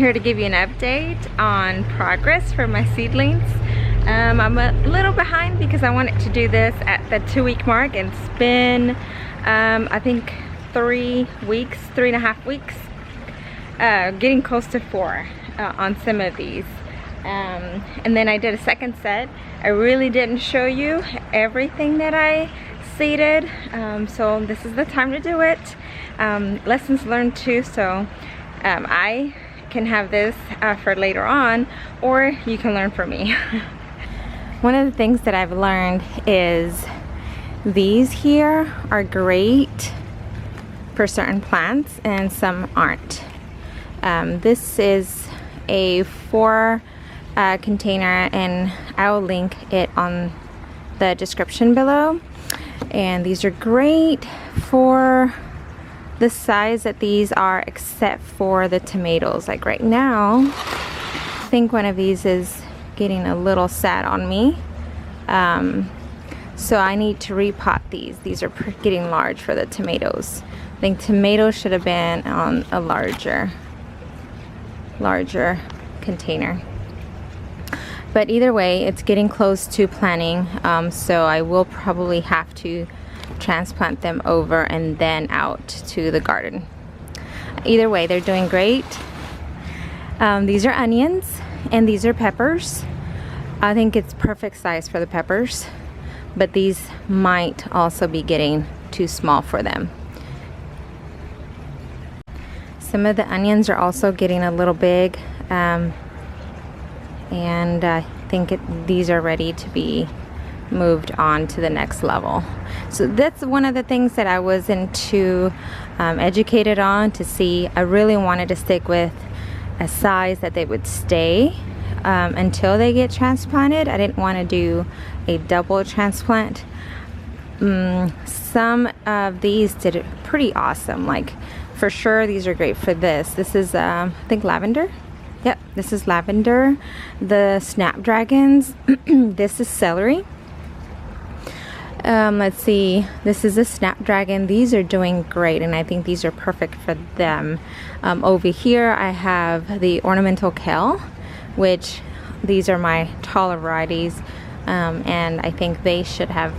here to give you an update on progress for my seedlings. I'm a little behind because I wanted to do this at the 2-week mark, and it's been I think 3.5 weeks, getting close to 4 on some of these. And then I did a second set. I really didn't show you everything that I seeded, so this is the time to do it. Lessons learned too, so I can have this for later on, or you can learn from me. One of the things that I've learned is these here are great for certain plants and some aren't. This is a 4 container, and I'll link it on the description below. And these are great for the size that these are, except for the tomatoes. Like right now, I think one of these is getting a little sad on me. So I need to repot these. These are getting large for the tomatoes. I think tomatoes should have been on a larger container. But either way, it's getting close to planting, so I will probably have to transplant them over and then out to the garden. Either way, they're doing great. These are onions and these are peppers. I think it's perfect size for the peppers, but these might also be getting too small for them. Some of the onions are also getting a little big, and I think these are ready to be moved on to the next level. So that's one of the things that I wasn't too educated on to see. I really wanted to stick with a size that they would stay until they get transplanted. I didn't want to do a double transplant. Some of these did it pretty awesome. Like for sure, these are great for this. This is I think lavender. Yep, this is lavender. The snapdragons. This is celery. Let's see, this is a snapdragon. These are doing great, and I think these are perfect for them. Over here I have the ornamental kale, which these are my taller varieties, and I think they should have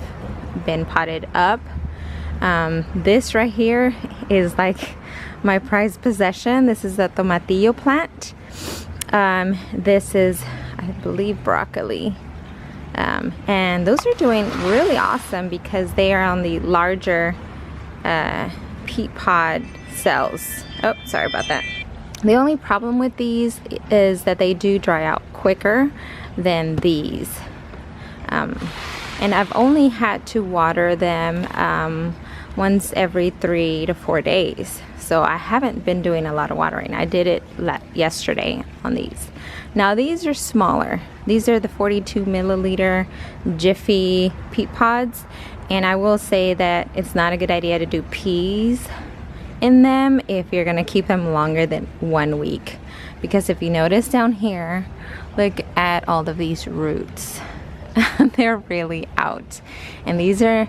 been potted up. This right here is like my prized possession. This is a tomatillo plant. This is, I believe, broccoli. And those are doing really awesome because they are on the larger peat pod cells. Oh, sorry about that. The only problem with these is that they do dry out quicker than these. And I've only had to water them once every 3 to 4 days. So I haven't been doing a lot of watering. I did it yesterday on these. Now these are smaller. These are the 42 milliliter Jiffy peat pods. And I will say that it's not a good idea to do peas in them if you're gonna keep them longer than 1 week. Because if you notice down here, look at all of these roots. They're really out. And these are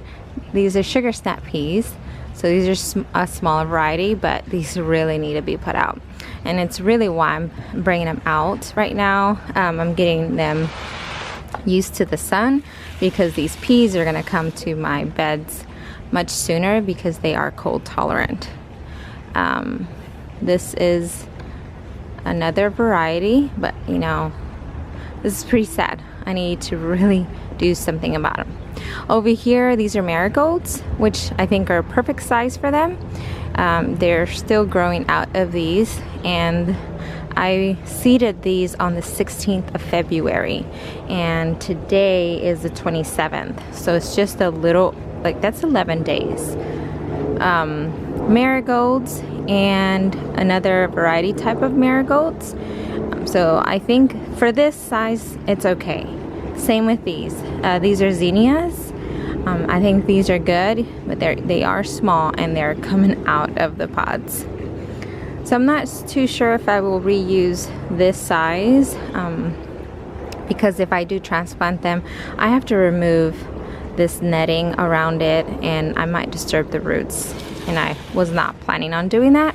sugar snap peas. So these are a smaller variety, but these really need to be put out. And it's really why I'm bringing them out right now. I'm getting them used to the sun because these peas are gonna come to my beds much sooner because they are cold tolerant. This is another variety, but you know, this is pretty sad. I need to really do something about them. Over here, these are marigolds, which I think are perfect size for them. They're still growing out of these, and I seeded these on the 16th of February, and today is the 27th, so it's just a little, like that's 11 days. Marigolds and another variety type of marigolds. So I think for this size, it's okay. Same with these. These are zinnias. I think these are good, but they are small and they're coming out of the pods. So I'm not too sure if I will reuse this size, because if I do transplant them, I have to remove this netting around it and I might disturb the roots, and I was not planning on doing that.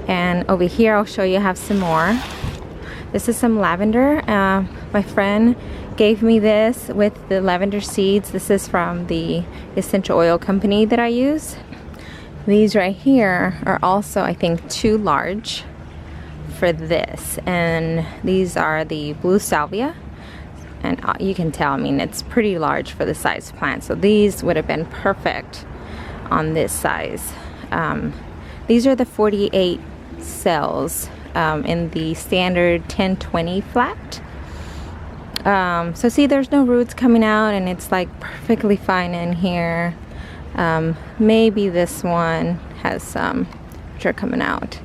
And over here I'll show you, I have some more. This is some lavender. My friend gave me this with the lavender seeds. This is from the essential oil company that I use. These right here are also, I think, too large for this. And these are the blue salvia. And you can tell, I mean, it's pretty large for the size plant. So these would have been perfect on this size. These are the 48 cells in the standard 1020 flat. So see, there's no roots coming out, and it's like perfectly fine in here. Maybe this one has some which are coming out.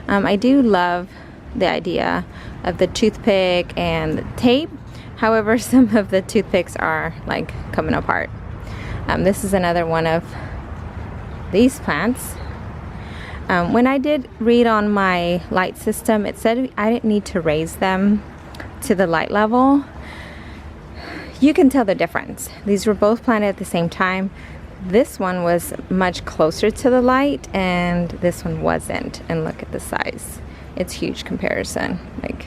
I do love the idea of the toothpick and the tape. However, some of the toothpicks are like coming apart. This is another one of these plants. When I did read on my light system, it said I didn't need to raise them to the light level. You can tell the difference. These were both planted at the same time. This one was much closer to the light and this one wasn't. And look at the size. It's huge comparison. Like,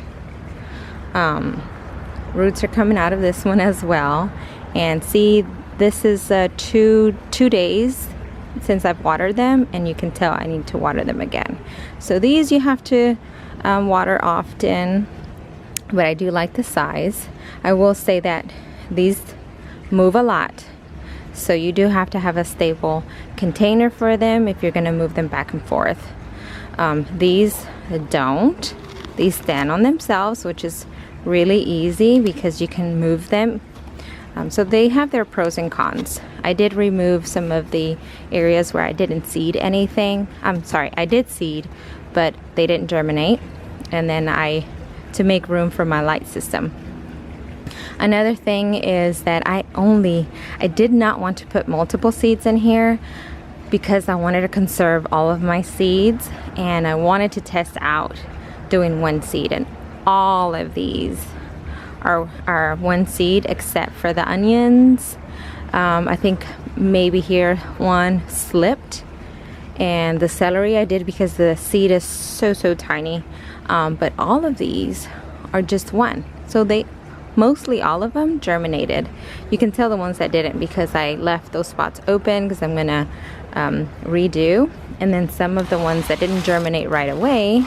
roots are coming out of this one as well. And see, this is 2 days since I've watered them, and you can tell I need to water them again. So these you have to water often, but I do like the size. I will say that these move a lot, so you do have to have a stable container for them if you're going to move them back and forth. These don't. These stand on themselves, which is really easy because you can move them. So they have their pros and cons. I did remove some of the areas where I didn't seed anything. I'm sorry, I did seed, but they didn't germinate. And then to make room for my light system. Another thing is that I did not want to put multiple seeds in here because I wanted to conserve all of my seeds, and I wanted to test out doing one seed, and all of these are one seed except for the onions. I think maybe here one slipped, and the celery I did because the seed is so tiny. But all of these are just one. So mostly all of them germinated. You can tell the ones that didn't because I left those spots open because I'm gonna redo. And then some of the ones that didn't germinate right away,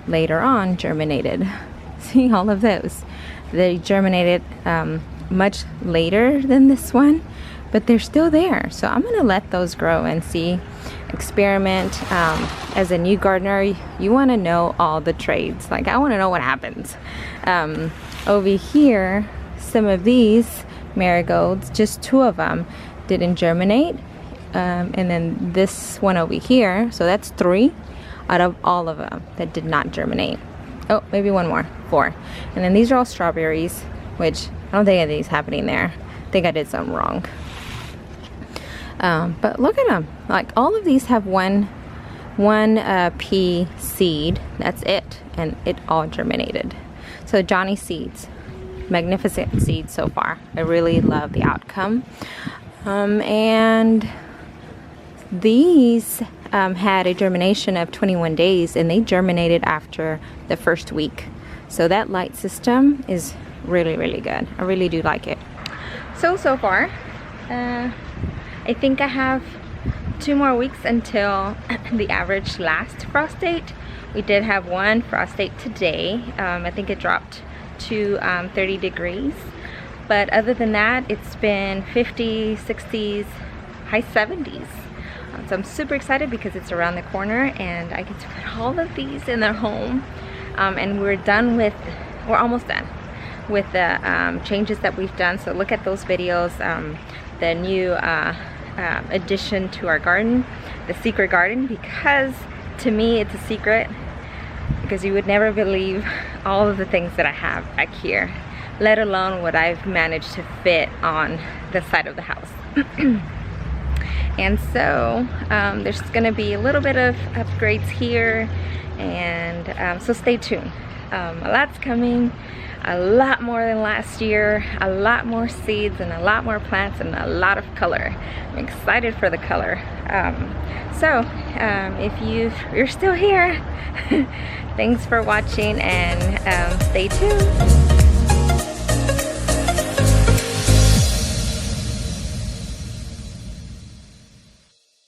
later on germinated. See all of those. They germinated much later than this one, but they're still there. So I'm gonna let those grow and see, experiment. As a new gardener, you wanna know all the trades. Like, I wanna know what happens. Over here, some of these marigolds, just 2 of them didn't germinate. And then this one over here, so that's 3 out of all of them that did not germinate. Oh, maybe one more, 4. And then these are all strawberries, which I don't think any of these happening there. I think I did something wrong. But look at them. Like, all of these have one pea seed. That's it. And it all germinated. So Johnny seeds. Magnificent seeds so far. I really love the outcome. And these had a germination of 21 days, and they germinated after the first week. So that light system is really good. I really do like it. So far, I think I have 2 more weeks until the average last frost date. We did have one frost date today. I think it dropped to 30 degrees. But other than that, it's been 50s, 60s, high 70s. So I'm super excited because it's around the corner and I get to put all of these in their home. And we're almost done with the changes that we've done. So look at those videos, the new addition to our garden, the secret garden, because to me it's a secret, because you would never believe all of the things that I have back here, let alone what I've managed to fit on the side of the house. And so there's gonna be a little bit of upgrades here, And so stay tuned. A lot's coming, a lot more than last year, a lot more seeds and a lot more plants and a lot of color. I'm excited for the color. If you're still here, thanks for watching, and stay tuned.